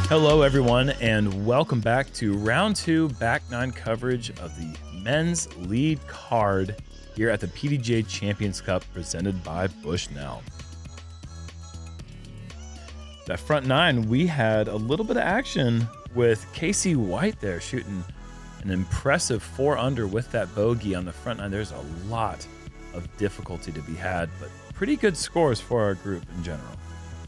Hello, everyone, and welcome back to round 2 back 9 coverage of the men's lead card here at the PDGA Champions Cup presented by Bushnell. That front 9, we had a little bit of action with Casey White there shooting an impressive 4 under with that bogey on the front 9. There's a lot of difficulty to be had, but pretty good scores for our group in general.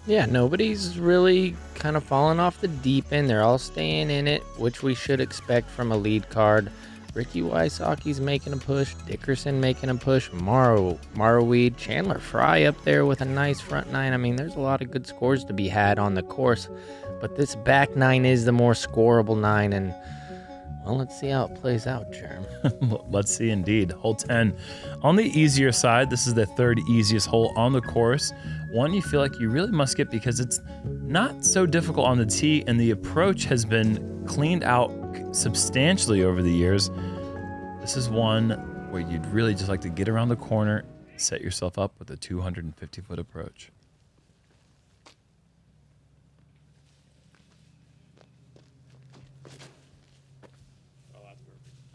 Yeah, nobody's really kind of falling off the deep end. They're all staying in it, which we should expect from a lead card. Ricky Wysocki's making a push, Dickerson making a push, Marweed, Chandler Fry up there with a nice front 9. I mean, there's a lot of good scores to be had on the course, but this back 9 is the more scoreable 9, and well, let's see how it plays out, Jerm. Let's see indeed. Hole 10 on the easier side. This is the third easiest hole on the course. One you feel like you really must get because it's not so difficult on the tee, and the approach has been cleaned out substantially over the years. This is one where you'd really just like to get around the corner, set yourself up with a 250-foot approach.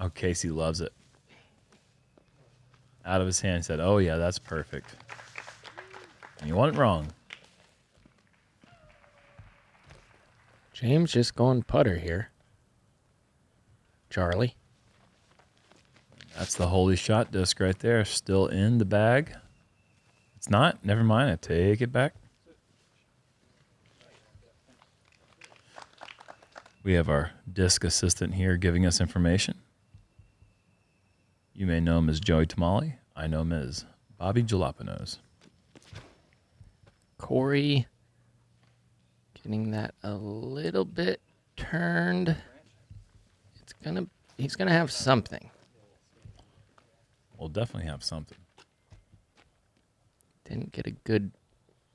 Oh, Casey loves it. Out of his hand, he said, "Oh yeah, that's perfect." And you wasn't wrong. James just going putter here. Charlie. That's the holy shot disc right there, still in the bag. It's not. Never mind. I take it back. We have our disc assistant here giving us information. You may know him as Joey Tamale. I know him as Bobby Jalapenos. Corey getting that a little bit turned. He's gonna have something. We'll definitely have something. Didn't get a good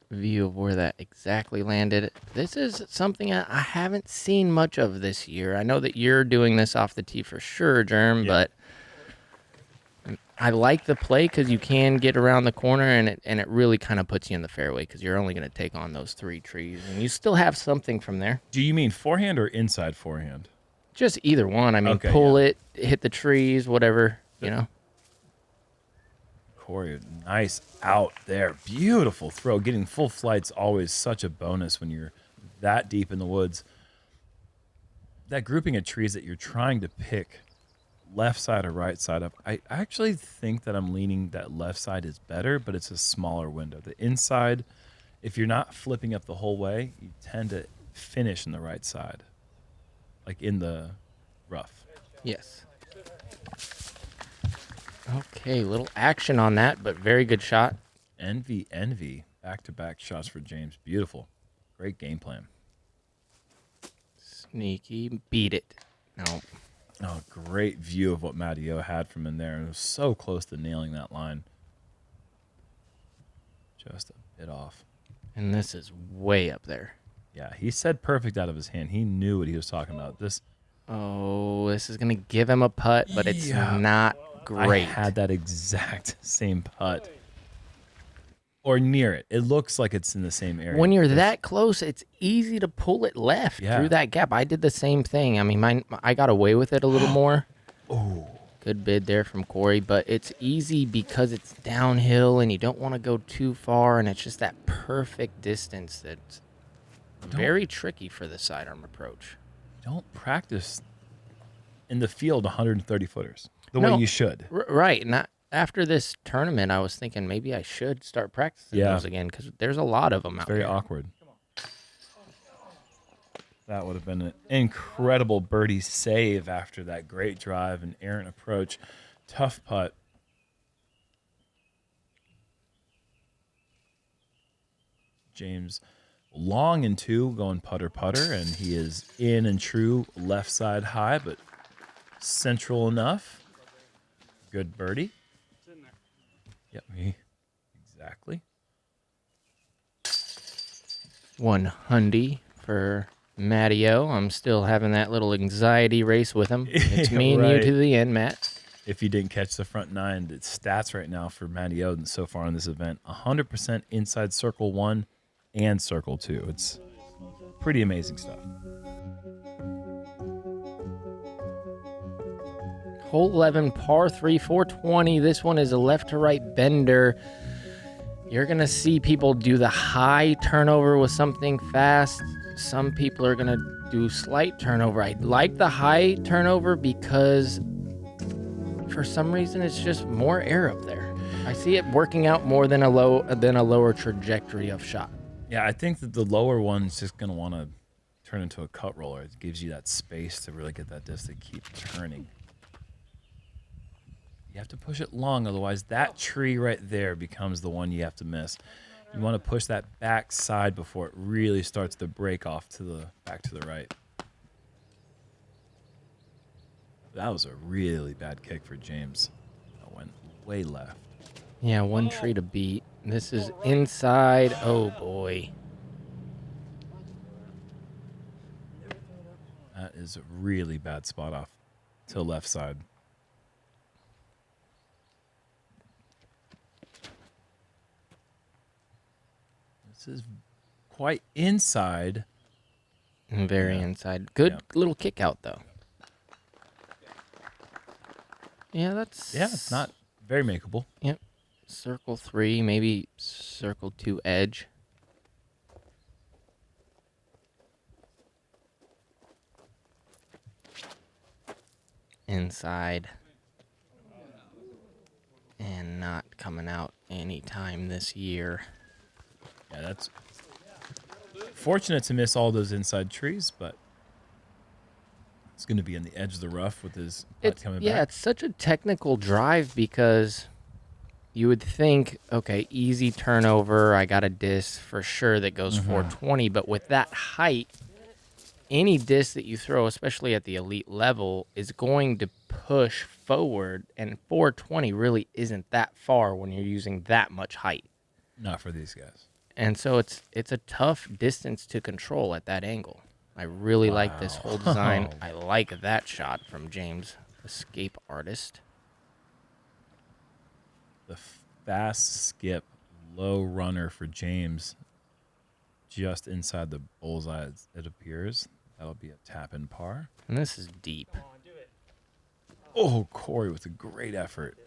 view of where that exactly landed. This is something I haven't seen much of this year. I know that you're doing this off the tee for sure, Jerm, but I like the play because you can get around the corner, and it really kind of puts you in the fairway because you're only going to take on those 3 trees, and you still have something from there. Do you mean forehand or inside forehand? Just either one. I mean, okay, pull it, hit the trees, whatever, you know. Corey, nice out there. Beautiful throw. Getting full flight's always such a bonus when you're that deep in the woods. That grouping of trees that you're trying to pick, left side or right side up, I actually think that I'm leaning that left side is better, but it's a smaller window. The inside, if you're not flipping up the whole way, you tend to finish in the right side, like in the rough. Yes. Okay, little action on that, but very good shot. Envy. Back-to-back shots for James. Beautiful. Great game plan. Sneaky. Beat it. No. Oh, great view of what Matteo had from in there. It was so close to nailing that line. Just a bit off. And this is way up there. Yeah, he said perfect out of his hand. He knew what he was talking about. This is going to give him a putt, but it's not great. I had that exact same putt. Or near it. It looks like it's in the same area. When you're that close, it's easy to pull it left through that gap. I did the same thing. I mean, I got away with it a little more. Oh, good bid there from Corey, but it's easy because it's downhill and you don't want to go too far, and it's just that perfect distance that's very tricky for the sidearm approach. Don't practice in the field 130 footers the way you should. Right. After this tournament, I was thinking maybe I should start practicing those again because there's a lot of them out there. Very awkward. That would have been an incredible birdie save after that great drive and errant approach. Tough putt. James long and 2 going putter, and he is in and true left side high, but central enough. Good birdie. Yep, exactly. 100 for Matteo. I'm still having that little anxiety race with him. It's me and you to the end, Matt. If you didn't catch the front 9, the stats right now for Matteo so far in this event, 100% inside circle 1 and circle 2. It's pretty amazing stuff. Hole 11, par 3, 420. This one is a left to right bender. You're going to see people do the high turnover with something fast. Some people are going to do slight turnover. I like the high turnover because for some reason it's just more air up there. I see it working out more than a lower trajectory of shot. Yeah, I think that the lower one's just going to want to turn into a cut roller. It gives you that space to really get that disc to keep turning. You have to push it long, otherwise that tree right there becomes the one you have to miss. You want to push that back side before it really starts to break off to the back to the right. That was a really bad kick for James. That went way left. Yeah, one tree to beat. This is inside. Oh, boy. That is a really bad spot off to the left side. This is quite inside. Very inside. Good little kick out, though. Yeah, that's... Yeah, it's not very makeable. Yep. Circle 3, maybe circle 2 edge. Inside. And not coming out anytime this year. Yeah, that's fortunate to miss all those inside trees, but it's going to be on the edge of the rough with his putt coming back. Yeah, it's such a technical drive because you would think, okay, easy turnover. I got a disc for sure that goes 420, but with that height, any disc that you throw, especially at the elite level, is going to push forward, and 420 really isn't that far when you're using that much height. Not for these guys. And so it's a tough distance to control at that angle. I really like this whole design. I like that shot from James, escape artist. The fast skip, low runner for James, just inside the bullseye, it appears. That'll be a tap-in par. And this is deep. Oh, Corey with a great effort.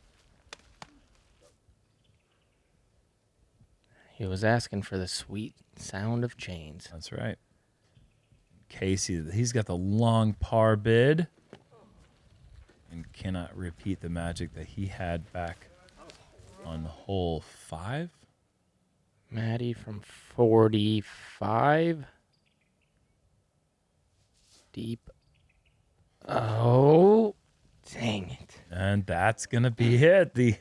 He was asking for the sweet sound of chains. That's right. Casey, he's got the long par bid and cannot repeat the magic that he had back on hole 5. Maddie from 45. Deep. Oh, dang it. And that's going to be it. The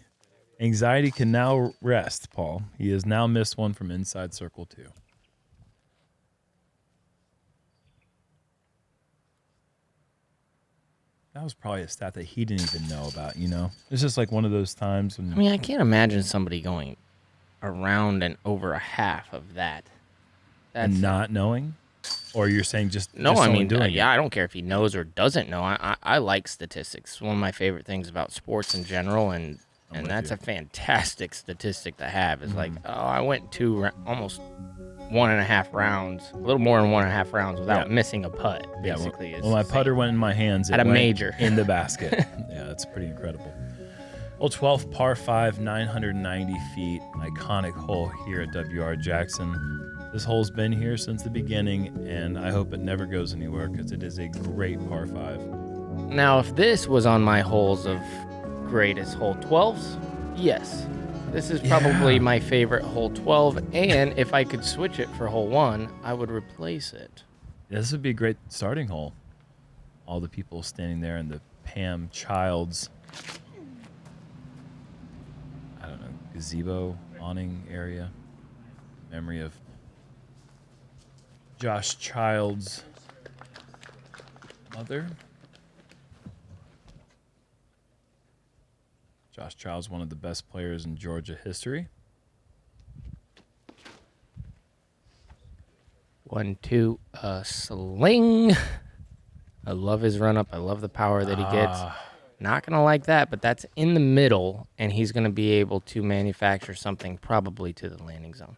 anxiety can now rest, Paul. He has now missed one from inside circle 2. That was probably a stat that he didn't even know about, you know? It's just like one of those times when... I mean, I can't imagine somebody going around and over a half of that. And not knowing? Or you're saying just... No, just I mean, doing yeah, I don't care if he knows or doesn't know. I like statistics. One of my favorite things about sports in general, and that's a fantastic statistic to have. Is like, oh, I went almost 1.5 rounds, a little more than 1.5 rounds without missing a putt, basically. Well, my putter went in my hands. At a major. In the basket. Yeah, that's pretty incredible. Hole 12, par 5, 990 feet. Iconic hole here at WR Jackson. This hole's been here since the beginning, and I hope it never goes anywhere because it is a great par 5. Now, if this was on my holes of greatest hole 12s, yes. This is probably my favorite hole 12, and if I could switch it for hole 1, I would replace it. Yeah, this would be a great starting hole. All the people standing there in the Pam Childs, I don't know, gazebo awning area. Memory of Josh Child's mother. Josh Child's one of the best players in Georgia history. 1, 2, sling. I love his run up. I love the power that he gets. Not going to like that, but that's in the middle, and he's going to be able to manufacture something probably to the landing zone.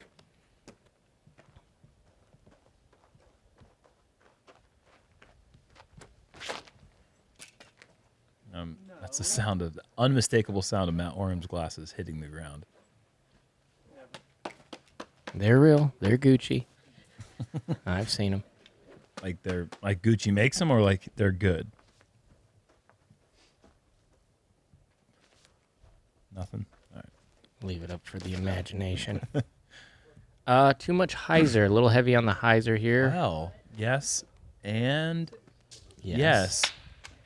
That's the unmistakable sound of Matt Orum's glasses hitting the ground. They're real. They're Gucci. I've seen them. Like they're like Gucci makes them, or like they're good. Nothing. All right. Leave it up for the imagination. Too much hyzer. A little heavy on the hyzer here. Well, yes, and yes.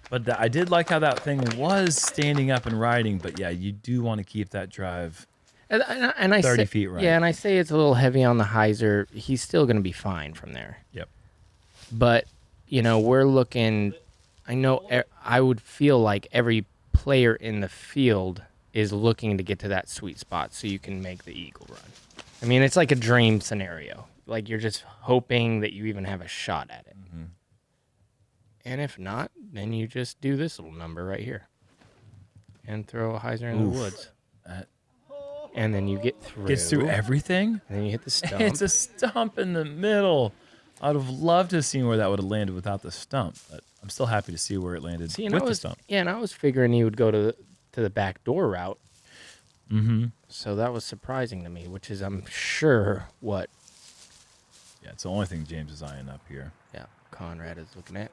But I did like how that thing was standing up and riding. But yeah, you do want to keep that drive And I 30 say, feet right. Yeah, and I say it's a little heavy on the hyzer. He's still going to be fine from there. Yep. But, we're looking. I would feel like every player in the field is looking to get to that sweet spot so you can make the eagle run. I mean, it's like a dream scenario. Like you're just hoping that you even have a shot at it. Mm-hmm. And if not, then you just do this little number right here and throw a hyzer in the woods. And then you get through. Gets through everything? And then you hit the stump. It's a stump in the middle. I'd have loved to have seen where that would have landed without the stump, but I'm still happy to see where it landed with the stump. Yeah, and I was figuring he would go to the back door route. Mm-hmm. So that was surprising to me, which is, I'm sure, what... Yeah, it's the only thing James is eyeing up here. Yeah, Conrad is looking at.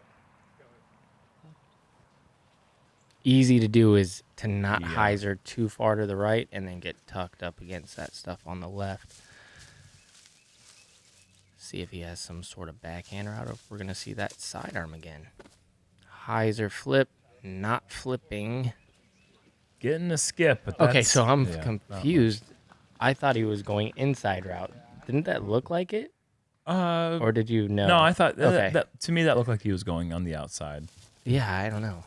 Easy to do is to not hyzer too far to the right and then get tucked up against that stuff on the left. See if he has some sort of backhander out, or if we're going to see that sidearm again. Hyzer flip, not flipping. Getting a skip, but okay, so I'm confused. I thought he was going inside route. Didn't that look like it? Or did you know? No, I thought that to me that looked like he was going on the outside. Yeah, I don't know.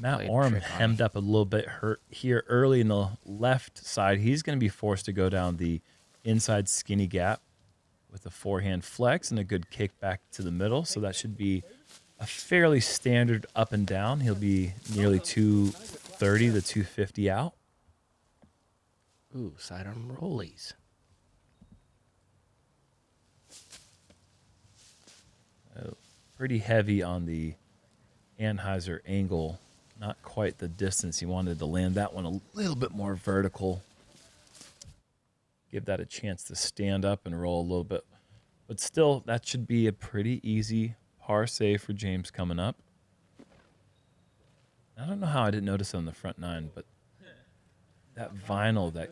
Matt Orum hemmed up a little bit hurt here early in the left side. He's going to be forced to go down the inside skinny gap with a forehand flex and a good kick back to the middle. So that should be a fairly standard up and down. He'll be nearly 230 to 250 out. Ooh, sidearm rollies. Pretty heavy on the Anheuser angle, not quite the distance he wanted to land. That one a little bit more vertical. Give that a chance to stand up and roll a little bit. But still, that should be a pretty easy par save for James coming up. I don't know how I didn't notice it on the front nine, but that vinyl that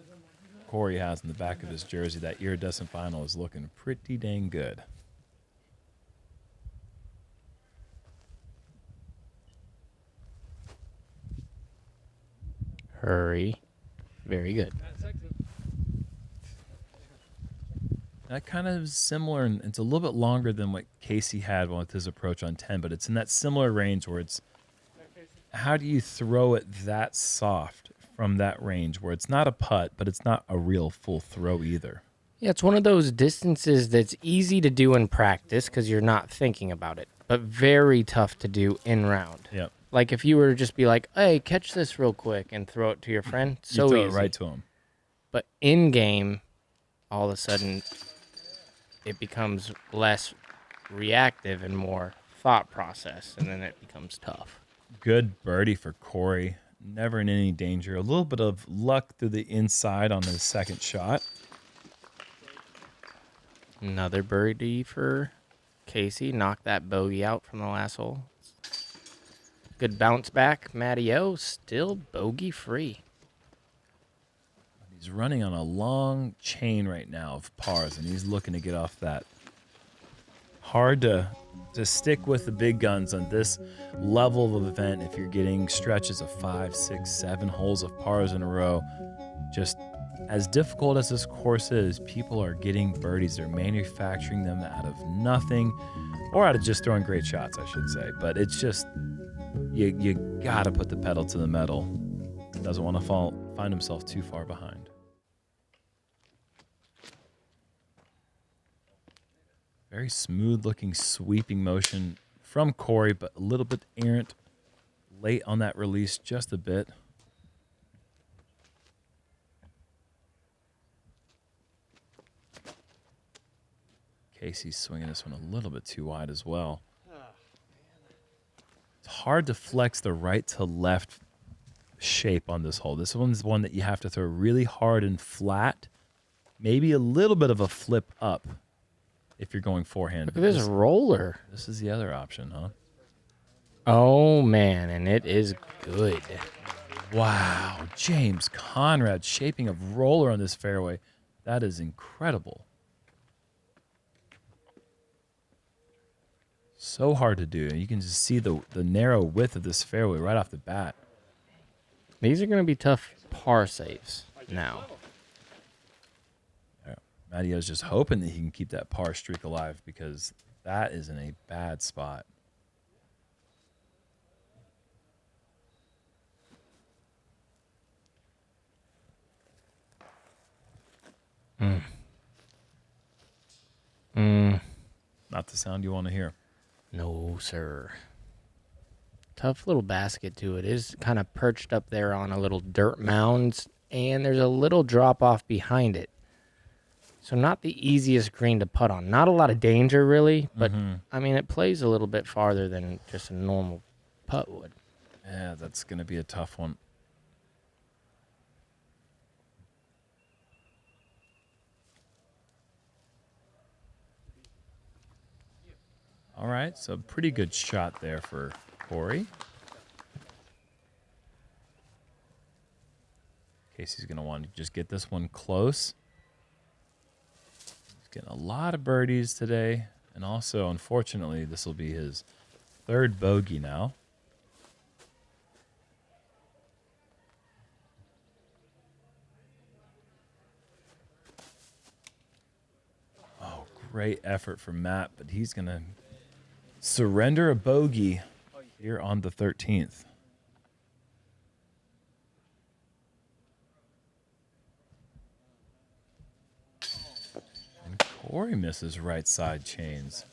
Corey has in the back of his jersey, that iridescent vinyl, is looking pretty dang good. Hurry. Very good. That kind of is similar, and it's a little bit longer than what Casey had with his approach on 10, but it's in that similar range where it's, how do you throw it that soft from that range where it's not a putt, but it's not a real full throw either? Yeah, it's one of those distances that's easy to do in practice because you're not thinking about it, but very tough to do in round. Yep. Like if you were to just be like, hey, catch this real quick and throw it to your friend, so you throw easy. it right to him. But in game, all of a sudden, it becomes less reactive and more thought process, and then it becomes tough. Good birdie for Corey. Never in any danger. A little bit of luck through the inside on his second shot. Another birdie for Casey. Knocked that bogey out from the last hole. Good bounce back. Matty O still bogey free. He's running on a long chain right now of pars, and he's looking to get off that. Hard to stick with the big guns on this level of event if you're getting stretches of 5, 6, 7 holes of pars in a row. Just as difficult as this course is, people are getting birdies. They're manufacturing them out of nothing, or out of just throwing great shots, I should say. But it's just, you gotta put the pedal to the metal. Doesn't want to find himself too far behind. Very smooth looking sweeping motion from Corey, but a little bit errant late on that release, just a bit. Casey's swinging this one a little bit too wide as well. It's hard to flex the right to left shape on this hole. This one's one that you have to throw really hard and flat, maybe a little bit of a flip up if you're going forehand. Look at this roller. This is the other option, huh? Oh, man, and it is good. Wow, James Conrad shaping a roller on this fairway. That is incredible. So hard to do. You can just see the narrow width of this fairway right off the bat. These are going to be tough par saves now. Yeah. Mattio's just hoping that he can keep that par streak alive because that is in a bad spot. Not the sound you want to hear. No, sir. Tough little basket, too. It is kind of perched up there on a little dirt mound, and there's a little drop-off behind it. So not the easiest green to putt on. Not a lot of danger, really, but, I mean, it plays a little bit farther than just a normal putt would. Yeah, that's going to be a tough one. All right, so pretty good shot there for Corey. Casey's going to want to just get this one close. He's getting a lot of birdies today. And also, unfortunately, this will be his third bogey now. Oh, great effort from Matt, but he's going to surrender a bogey here on the 13th. And Corey misses right side chains.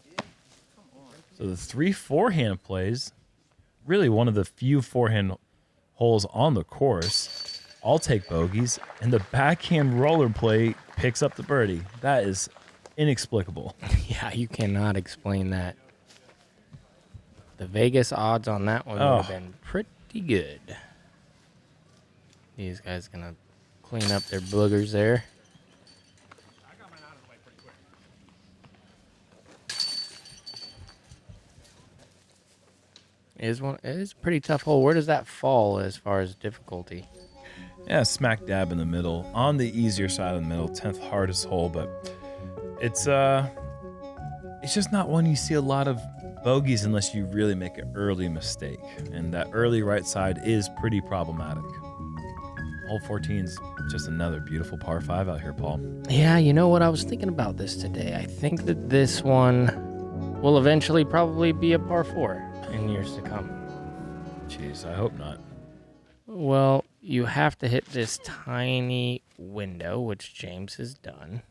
So the 3 forehand plays, really one of the few forehand holes on the course, all take bogeys, and the backhand roller play picks up the birdie. That is inexplicable. Yeah, you cannot explain that. The Vegas odds on that one would have been pretty good. These guys going to clean up their boogers there. It is a pretty tough hole. Where does that fall as far as difficulty? Yeah, smack dab in the middle, on the easier side of the middle, 10th hardest hole, but it's just not one you see a lot of bogeys unless you really make an early mistake, and that early right side is pretty problematic. Hole 14 is just another beautiful par 5 out here, Paul. Yeah, you know what? I was thinking about this today. I think that this one will eventually probably be a par 4 in years to come. Jeez, I hope not. Well, you have to hit this tiny window, which James has done.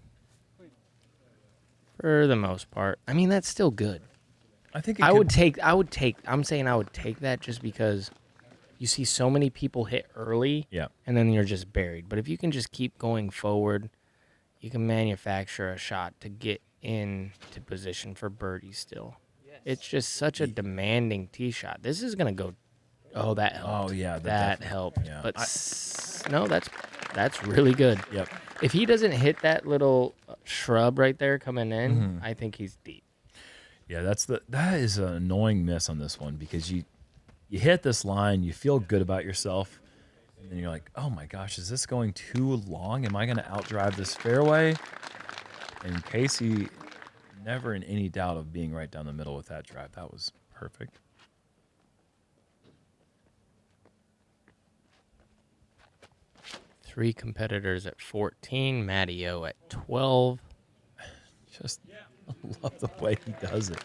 For the most part. I mean, that's still good. I think I'm saying I would take that just because you see so many people hit early, and then you're just buried. But if you can just keep going forward, you can manufacture a shot to get into position for birdie still. It's just such a demanding tee shot. This is going to go, oh, that helped. Oh, yeah. That helped. Yeah. But no, that's really good. Yep. If he doesn't hit that little shrub right there coming in, I think he's deep. Yeah, that is an annoying miss on this one because you hit this line, you feel good about yourself, and then you're like, oh my gosh, is this going too long? Am I going to outdrive this fairway? And Casey, never in any doubt of being right down the middle with that drive. That was perfect. Three competitors at 14, Matteo at 12. Just love the way he does it.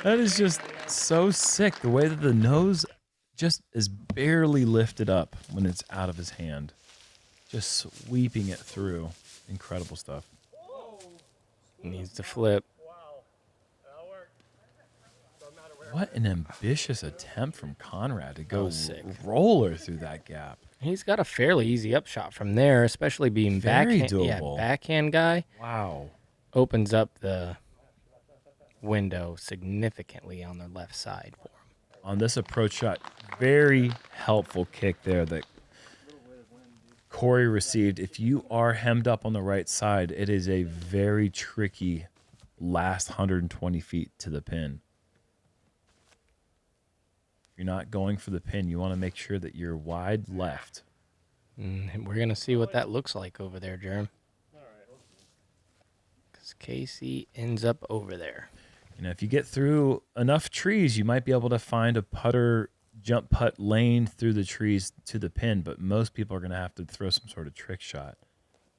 That is just so sick. The way that the nose just is barely lifted up when it's out of his hand. Just sweeping it through. Incredible stuff. Needs to flip. What an ambitious attempt from Conrad to go roller through that gap. He's got a fairly easy upshot from there, especially being Very backhand. doable. Yeah, backhand guy. Wow. Opens up the window significantly on the left side for him. On this approach shot, very helpful kick there that Corey received. If you are hemmed up on the right side, it is a very tricky last 120 feet to the pin. You're not going for the pin. You want to make sure that you're wide left. And we're going to see what that looks like over there, Jerm. Because Casey ends up over there. You know, if you get through enough trees, you might be able to find a putter, jump putt lane through the trees to the pin, but most people are going to have to throw some sort of trick shot.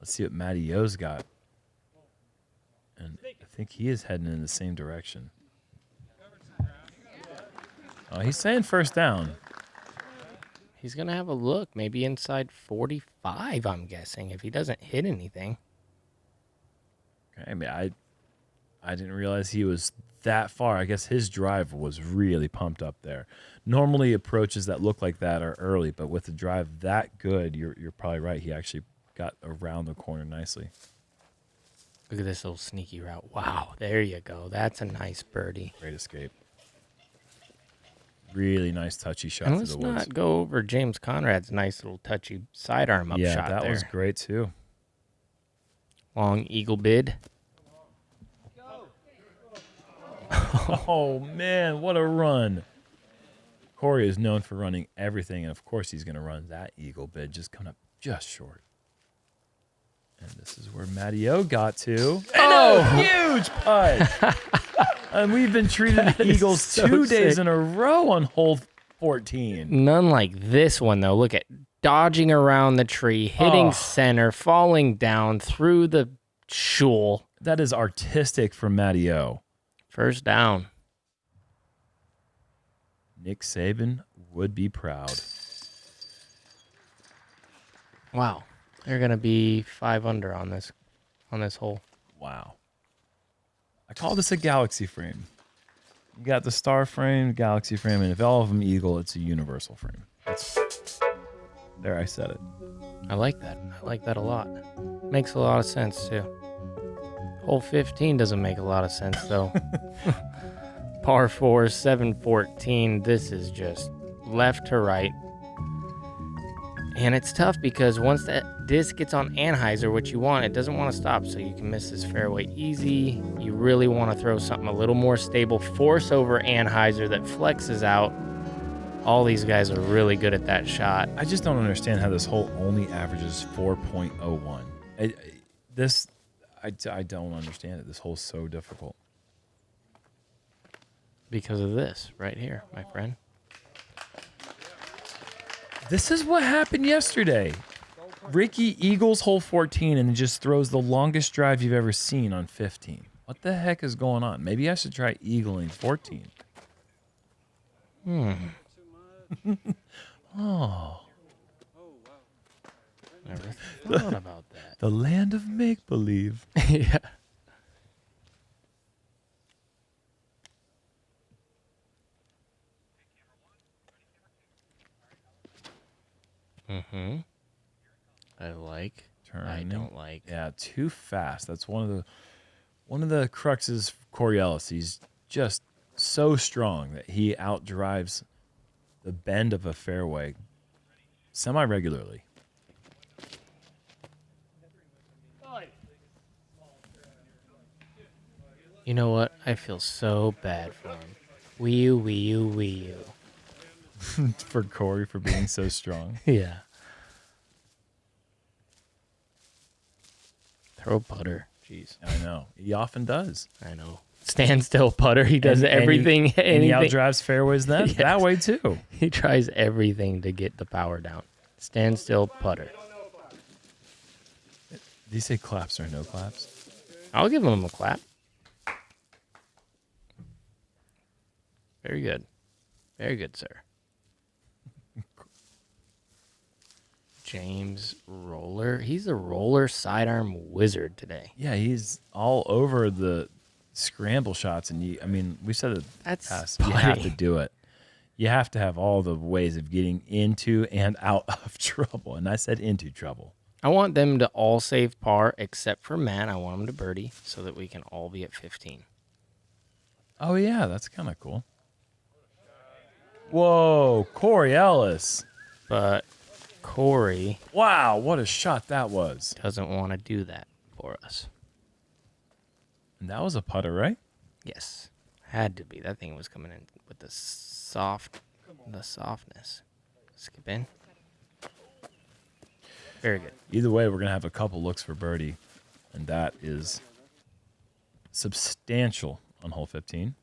Let's see what Matty O's got. And I think he is heading in the same direction. Oh, he's saying first down. He's going to have a look, maybe inside 45, I'm guessing, if he doesn't hit anything. Okay, I mean, I didn't realize he was that far. I guess his drive was really pumped up there. Normally approaches that look like that are early, but with the drive that good, you're probably right. He actually got around the corner nicely. Look at this little sneaky route. Wow, there you go. That's a nice birdie. Great escape. Really nice touchy shot And through the let's woods. not go over James Conrad's nice little touchy sidearm up shot Yeah, that there. was great too. Long eagle bid. Oh, man, what a run. Corey is known for running everything, and of course he's going to run that eagle bid, just coming up just short. And this is where Matty O got to. Oh! And a huge putt. And we've been treating the Eagles so 2 days sick. in a row on hole 14. None like this one, though. Look at dodging around the tree, hitting center, falling down through the shul. That is artistic from Matty O. First down. Nick Saban would be proud. Wow. They're going to be 5 under on this hole. Wow. I call this a galaxy frame. You got the star frame, galaxy frame, and if all of them eagle, it's a universal frame. There, I said it. I like that. I like that a lot. Makes a lot of sense, too. Hole 15 doesn't make a lot of sense, though. Par 4, 714. This is just left to right. And it's tough because once that disc gets on anhyzer, what you want, it doesn't want to stop, so you can miss this fairway easy. You really want to throw something a little more stable, force over anhyzer that flexes out. All these guys are really good at that shot. I just don't understand how this hole only averages 4.01. I don't understand it. This hole's so difficult. Because of this right here, my friend. This is what happened yesterday. Ricky eagles hole 14 and just throws the longest drive you've ever seen on 15. What the heck is going on? Maybe I should try eagling 14. Oh. Never thought about that. The land of make-believe. Yeah. Mm-hmm. I like. Turning. I don't like. Yeah, too fast. That's one of the cruxes for Corey Ellis. He's just so strong that he outdrives the bend of a fairway semi-regularly. You know what? I feel so bad for him. Wee you, wee you, wee you. For Corey for being so strong. Yeah. Throw putter. Jeez. I know. He often does. I know. Standstill putter. He does And everything. And he anything. outdrives fairways that Yes. way too. He tries everything to get the power down. Standstill putter. Did you say claps or no claps? I'll give him a clap. Very good. Very good, sir. James Roller. He's a roller sidearm wizard today. Yeah, he's all over the scramble shots. And we said it That's past. You have to funny. do it. You have to have all the ways of getting into and out of trouble. And I said into trouble. I want them to all save par except for Matt. I want him to birdie so that we can all be at 15. Oh, yeah, that's kind of cool. Whoa, Corey Ellis. But Corey Wow, what a shot that was. doesn't want to do that for us. And that was a putter, right? Yes, had to be. That thing was coming in with the softness. Skip in. Very good. Either way, we're going to have a couple looks for birdie, and that is substantial on hole 15.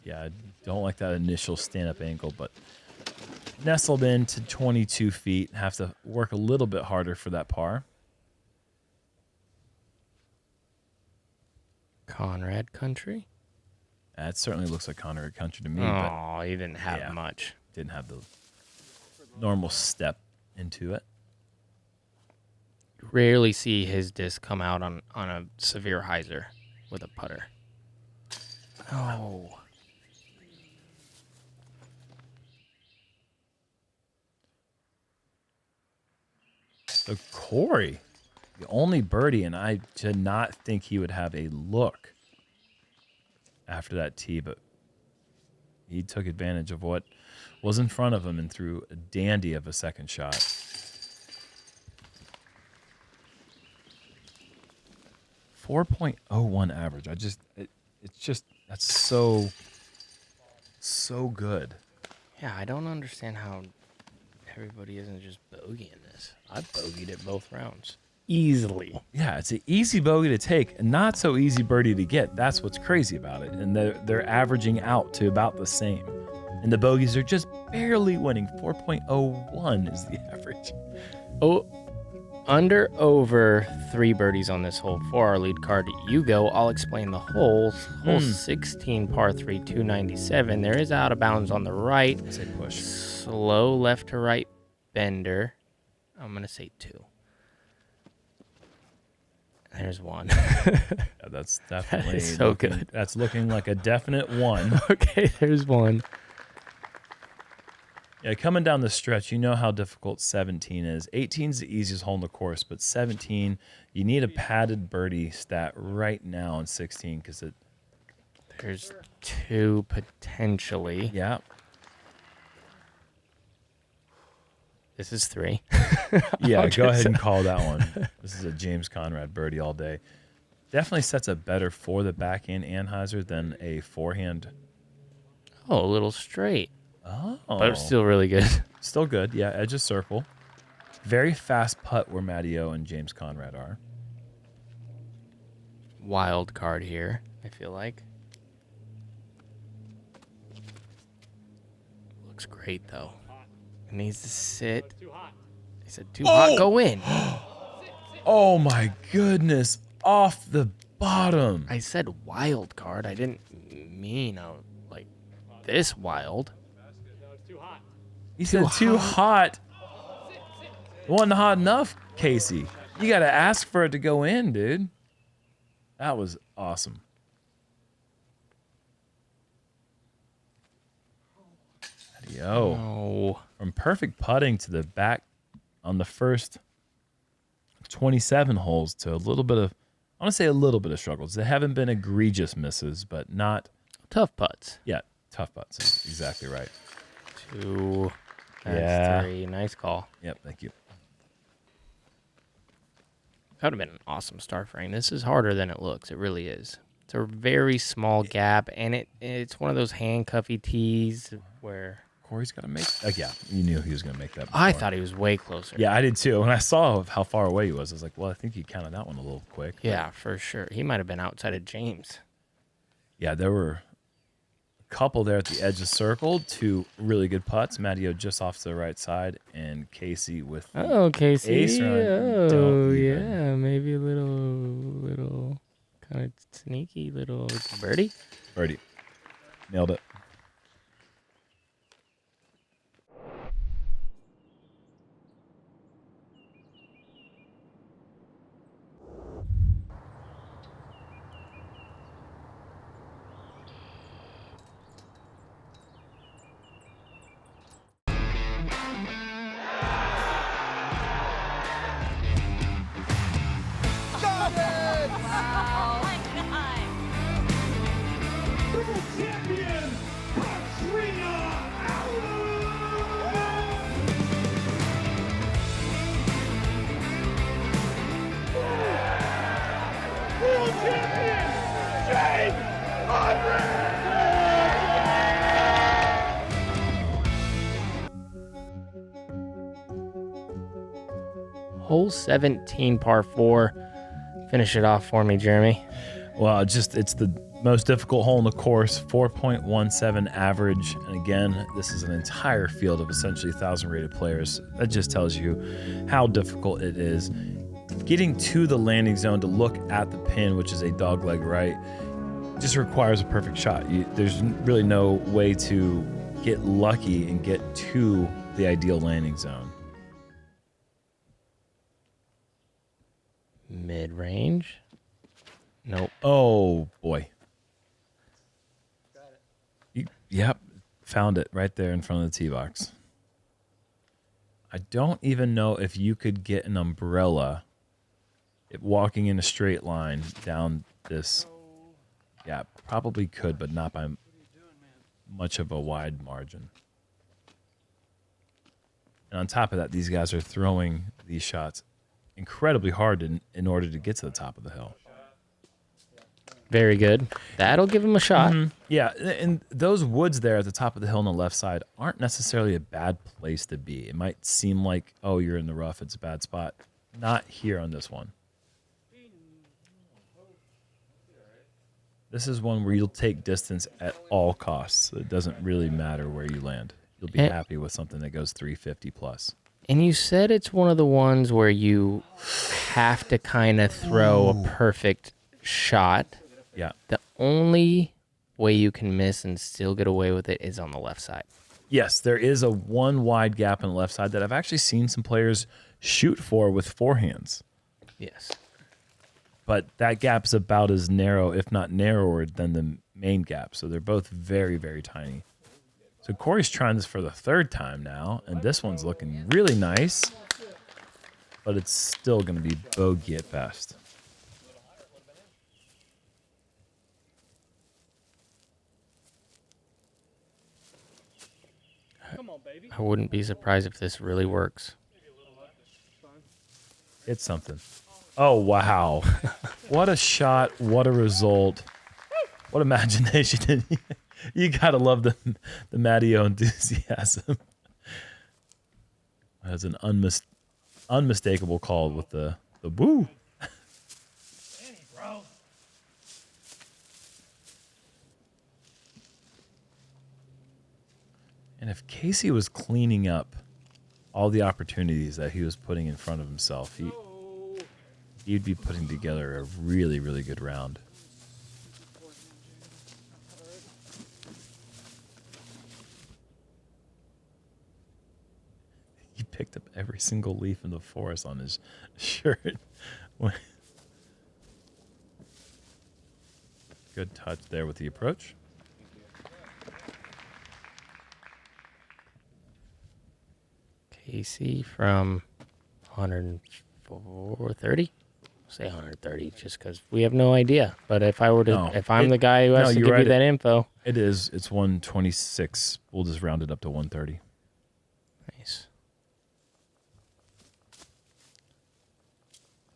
Yeah, I don't like that initial stand-up angle, but nestled into 22 feet. Have to work a little bit harder for that par. Conrad country? That certainly looks like Conrad country to me, Oh, he didn't have yeah. much. but didn't have the normal step into it. Rarely see his disc come out on a severe hyzer with a putter. Oh. So Corey, the only birdie, and I did not think he would have a look after that tee, but he took advantage of what was in front of him and threw a dandy of a second shot. .001 average. It's just that's so good. Yeah, I don't understand how everybody isn't just bogeying this. I bogeyed it both rounds. Easily. Yeah, it's an easy bogey to take, and not so easy birdie to get. That's what's crazy about it. And they're averaging out to about the same. And the bogeys are just barely winning. 4.01 is the average. Oh, under over 3 birdies on this hole for our lead card. You go. I'll explain the holes. Hole 16, par 3, 297. There is out of bounds on the right. Say push. Slow left to right bender. I'm going to say 2. There's 1. Yeah, that's definitely is so looking, good. That's looking like a definite 1. Okay, there's 1. Yeah, coming down the stretch, you know how difficult 17 is. 18 is the easiest hole in the course, but 17, you need a padded birdie stat right now on 16 because it. There's 2 potentially. Yeah. This is 3. Yeah, go ahead and call that one. This is a James Conrad birdie all day. Definitely sets up better for the backhand anhyzer than a forehand. Oh, a little straight. Oh. But it's still really good. Still good. Yeah, edge of circle. Very fast putt where Matteo and James Conrad are. Wild card here, I feel like. Looks great, though. It needs to sit. He said too hot, go in. Oh my goodness. Off the bottom. I said wild card. I didn't mean like this wild. He said too hot. It wasn't hot enough, Casey. You got to ask for it to go in, dude. That was awesome. Yo. Oh. From perfect putting to the back on the first 27 holes to a little bit of, I want to say a little bit of struggles. They haven't been egregious misses, but not. Tough putts. Yeah, tough putts. Exactly right. 2. That's Yeah. 3. Nice call. Yep, thank you. That would have been an awesome star frame. This is harder than it looks. It really is. It's a very small gap, and it's one of those handcuffy tees where Corey's got to make. Yeah, you knew he was going to make that. I before. thought he was way closer. Yeah, I did too. When I saw how far away he was, I was like, well, I think he counted that one a little quick. Yeah, for sure. He might have been outside of James. Yeah, there were a couple there at the edge of circle. 2 really good putts. Matteo just off to the right side, and Casey with the Oh, Casey. ace run. Oh, Don't even. yeah. Maybe a little kind of sneaky little birdie. birdie. Nailed it. Oh my God. Hole 17, par 4. Finish it off for me, Jeremy. Well, it's the most difficult hole in the course, 4.17 average. And again, this is an entire field of essentially 1,000 rated players. That just tells you how difficult it is. Getting to the landing zone to look at the pin, which is a dogleg right, just requires a perfect shot. There's really no way to get lucky and get to the ideal landing zone. Mid-range. Nope. Oh, boy. Yep, found it right there in front of the tee box. I don't even know if you could get an umbrella walking in a straight line down this. Yeah, probably could, but not by much of a wide margin. And on top of that, these guys are throwing these shots incredibly hard in order to get to the top of the hill. Very good. That'll give him a shot. Mm-hmm. Yeah, and those woods there at the top of the hill on the left side aren't necessarily a bad place to be. It might seem like, oh, you're in the rough, it's a bad spot. Not here on this one. This is one where you'll take distance at all costs. It doesn't really matter where you land. You'll be happy with something that goes 350 plus. And you said it's one of the ones where you have to kind of throw a perfect shot. Yeah. The only way you can miss and still get away with it is on the left side. Yes, there is a one wide gap on the left side that I've actually seen some players shoot for with forehands. Yes. But that gap's about as narrow, if not narrower, than the main gap. So they're both very, very tiny. So Corey's trying this for the third time now, and this one's looking really nice. But it's still going to be bogey at best. I wouldn't be surprised if this really works. It's something. Oh, wow. What a shot. What a result. What imagination. You got to love the Matteo enthusiasm. That's an unmistakable call with the woo. And if Casey was cleaning up all the opportunities that he was putting in front of himself, he'd be putting together a really, really good round. He picked up every single leaf in the forest on his shirt. Good touch there with the approach. Casey from 130. Say 130 just because we have no idea. But if I were to, if I'm the guy who has to give you that info. It is. It's 126. We'll just round it up to 130. Nice.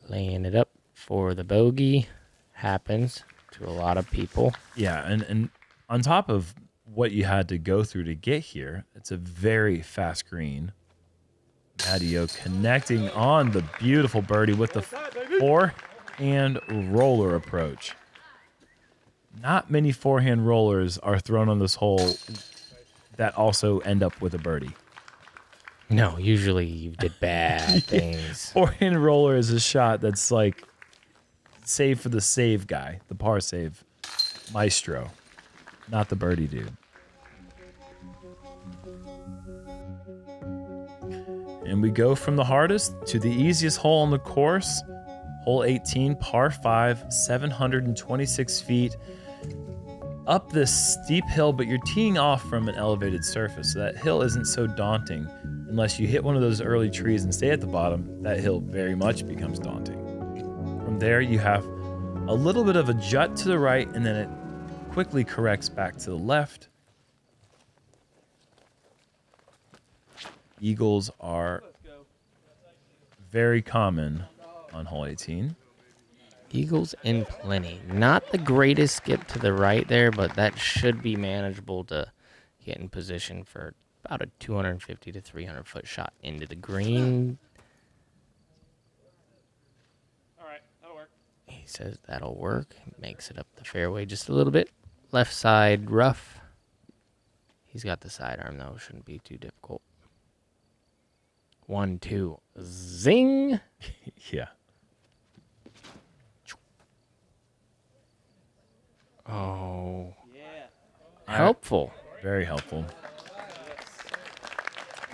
Laying it up for the bogey. Happens to a lot of people. Yeah, and on top of what you had to go through to get here, it's a very fast green. Matteo connecting on the beautiful birdie with the forehand roller approach. Not many forehand rollers are thrown on this hole that also end up with a birdie. No, usually you did bad things. Forehand roller is a shot that's like save for the save guy, the par save maestro, not the birdie dude. And we go from the hardest to the easiest hole on the course. Hole 18, par 5, 726 feet. Up this steep hill, but you're teeing off from an elevated surface. So that hill isn't so daunting. Unless you hit one of those early trees and stay at the bottom, that hill very much becomes daunting. From there, you have a little bit of a jut to the right, and then it quickly corrects back to the left. Eagles are very common on hole 18. Eagles in plenty. Not the greatest skip to the right there, but that should be manageable to get in position for about a 250 to 300 foot shot into the green. He says that'll work. Makes it up the fairway just a little bit. Left side rough. He's got the sidearm though. Shouldn't be too difficult. 1, 2, zing. Yeah. Oh. Helpful. Very helpful.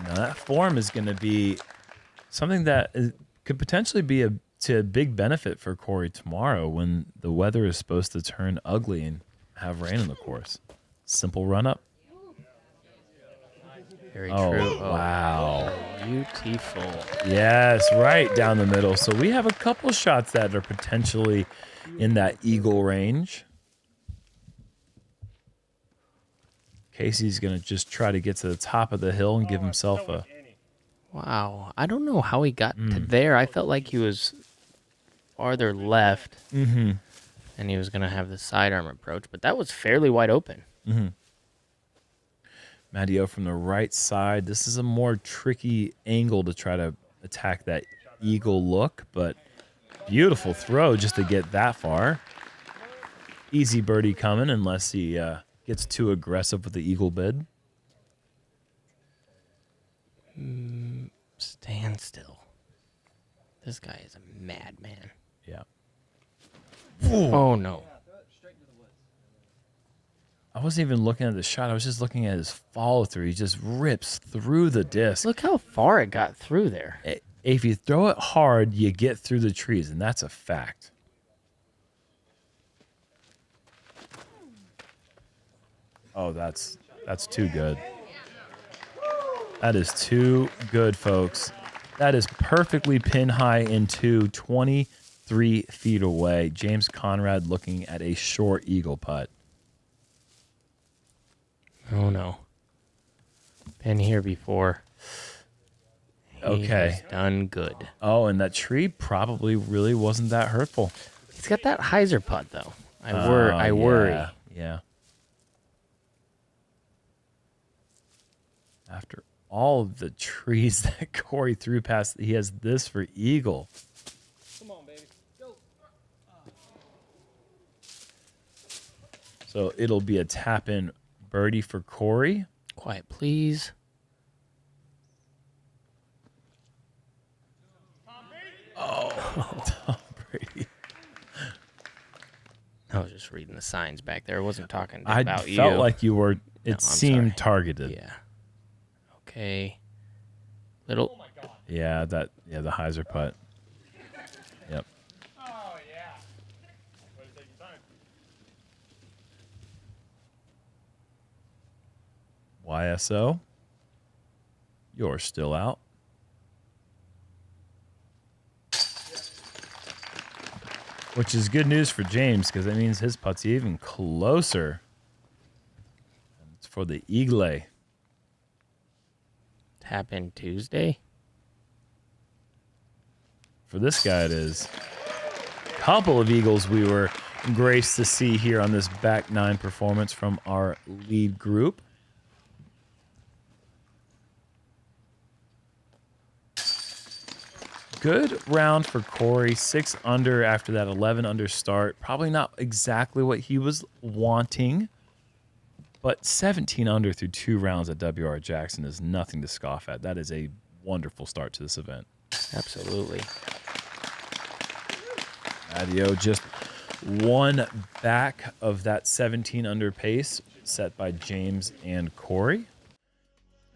Now that form is going to be something that could potentially be to a big benefit for Corey tomorrow when the weather is supposed to turn ugly and have rain on the course. Simple run up. Very Oh, true. wow. Beautiful. Yes, right down the middle. So we have a couple shots that are potentially in that eagle range. Casey's going to just try to get to the top of the hill and give himself a... Wow. I don't know how he got to there. I felt like he was farther left. Mm-hmm. And he was going to have the sidearm approach. But that was fairly wide open. Mm-hmm. Matteo from the right side. This is a more tricky angle to try to attack that eagle look, but beautiful throw just to get that far. Easy birdie coming unless he gets too aggressive with the eagle bid. Stand still. This guy is a madman. Yeah. Oh, no. I wasn't even looking at the shot. I was just looking at his follow through. He just rips through the disc. Look how far it got through there. If you throw it hard, you get through the trees, and that's a fact. Oh, that's too good. That is too good, folks. That is perfectly pin high into 23 feet away. James Conrad looking at a short eagle putt. Oh, no. Been here before. Okay. He's done good. Oh, and that tree probably really wasn't that hurtful. He's got that hyzer putt, though. I worry. Yeah. After all of the trees that Corey threw past, he has this for eagle. Come on, baby. Go. So it'll be a tap-in birdie for Corey. Quiet, please. Oh, Tom Brady. I was just reading the signs back there. I wasn't talking I about you. felt like you were. It No, I'm seemed sorry. targeted. Yeah. Okay. Little. Yeah, the hyzer putt. Yep. Oh, yeah. Way to take your time. YSO. You're still out. Which is good news for James because that means his putt's even closer. It's for the Eagle. Tap in Tuesday. For this guy, it is. Couple of eagles we were graced to see here on this back nine performance from our lead group. Good round for Corey. 6 under after that 11 under start. Probably not exactly what he was wanting, but 17 under through 2 rounds at WR Jackson is nothing to scoff at. That is a wonderful start to this event. Absolutely. Adio just one back of that 17 under pace set by James and Corey.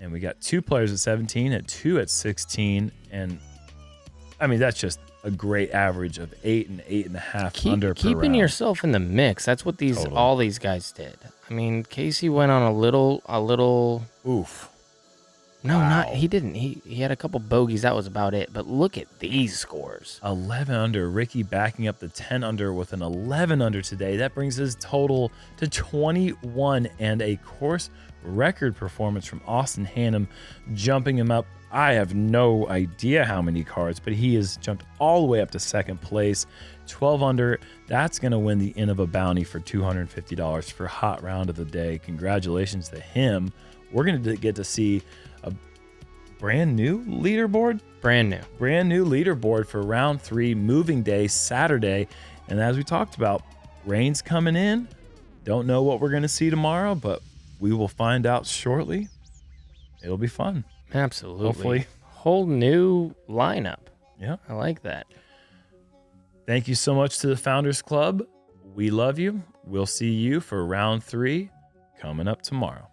And we got 2 players at 17 and 2 at 16. And I mean, that's just a great average of 8 and 8.5 under per Keeping round. yourself in the mix. That's what Totally. all these guys did. I mean, Casey went on a little. Oof. No, Wow. not he didn't. He had a couple bogeys. That was about it. But look at these scores. 11 under. Ricky backing up the 10 under with an 11 under today. That brings his total to 21 and a course record performance from Austin Hannum, jumping him up. I have no idea how many cards, but he has jumped all the way up to second place. 12 under. That's going to win the Innova bounty for $250 for hot round of the day. Congratulations to him. We're going to get to see a brand new leaderboard. Brand new. Brand new leaderboard for round 3, moving day, Saturday. And as we talked about, rain's coming in. Don't know what we're going to see tomorrow, but we will find out shortly. It'll be fun. Absolutely. Hopefully. Whole new lineup. Yeah. I like that. Thank you so much to the Founders Club. We love you. We'll see you for round 3 coming up tomorrow.